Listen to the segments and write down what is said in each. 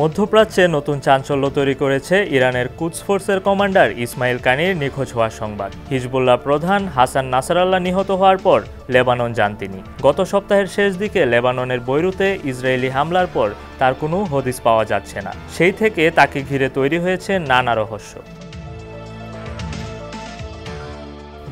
মধ্যপ্রাচ্যে নতুন চাঞ্চল্য তৈরি করেছে ইরানের কুদস ফোর্সের কমান্ডার ইসমাইল কানির নিখোঁজ হওয়ার সংবাদ। হিজবুল্লাহ প্রধান হাসান নাসরাল্লাহ নিহত হওয়ার পর লেবানন যান তিনি। গত সপ্তাহের শেষ দিকে লেবাননের বৈরুতে ইসরায়েলি হামলার পর তার কোনো হদিস পাওয়া যাচ্ছে না। সেই থেকে তাকে ঘিরে তৈরি হয়েছে নানা রহস্য।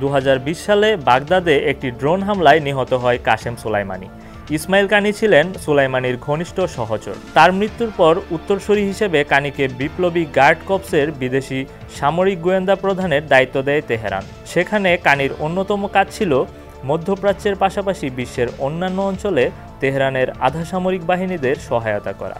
2020 সালে বাগদাদে একটি ড্রোন হামলায় নিহত হয় কাশেম সোলাইমানি। ইসমাইল কানি ছিলেন সোলাইমানির ঘনিষ্ঠ সহচর। তার মৃত্যুর পর উত্তরসূরি হিসেবে কানিকে বিপ্লবী গার্ড কর্পসের বিদেশি সামরিক গোয়েন্দা প্রধানের দায়িত্ব দেয় তেহরান। সেখানে কানির অন্যতম কাজ ছিল মধ্যপ্রাচ্যের পাশাপাশি বিশ্বের অন্যান্য অঞ্চলে তেহরানের আধাসামরিক বাহিনীদের সহায়তা করা।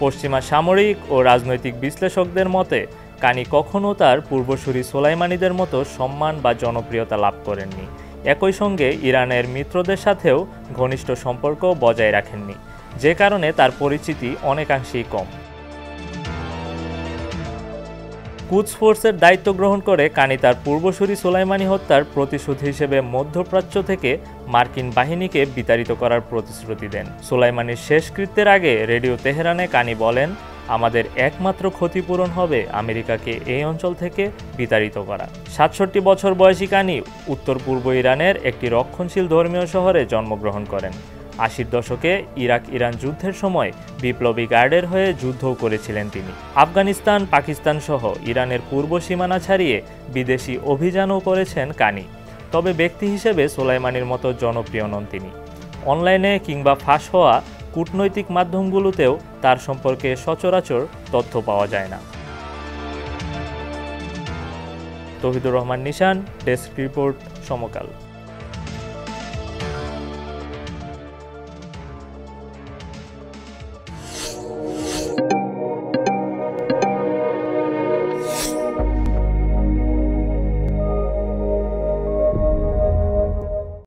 পশ্চিমা সামরিক ও রাজনৈতিক বিশ্লেষকদের মতে কানি কখনও তার পূর্বসূরি সোলাইমানিদের মতো সম্মান বা জনপ্রিয়তা লাভ করেননি। একই সঙ্গে ইরানের মিত্রদের সাথেও ঘনিষ্ঠ সম্পর্ক বজায় রাখেননি, যে কারণে তার পরিচিতি অনেকাংশেই কম। কুদস ফোর্সের দায়িত্ব গ্রহণ করে কানি তার পূর্বসূরি সোলাইমানি হত্যার প্রতিশোধ হিসেবে মধ্যপ্রাচ্য থেকে মার্কিন বাহিনীকে বিতাড়িত করার প্রতিশ্রুতি দেন। সোলাইমানির শেষকৃত্যের আগে রেডিও তেহরানে কানি বলেন, আমাদের একমাত্র ক্ষতিপূরণ হবে আমেরিকাকে এই অঞ্চল থেকে বিতাড়িত করা। 67 বছর বয়সী কানি উত্তর পূর্ব ইরানের একটি রক্ষণশীল ধর্মীয় শহরে জন্মগ্রহণ করেন। 80-র দশকে ইরাক ইরান যুদ্ধের সময় বিপ্লবী গার্ডের হয়ে যুদ্ধও করেছিলেন তিনি। আফগানিস্তান, পাকিস্তান সহ ইরানের পূর্ব সীমানা ছাড়িয়ে বিদেশি অভিযানও করেছেন কানি। তবে ব্যক্তি হিসেবে সোলাইমানির মতো জনপ্রিয় নন তিনি। অনলাইনে কিংবা ফাঁস হওয়া কূটনৈতিক মাধ্যমগুলোতেও তার সম্পর্কে সচরাচর তথ্য পাওয়া যায় না। তৌহিদুর রহমান নিশান, ডেস্ক রিপোর্ট, সমকাল।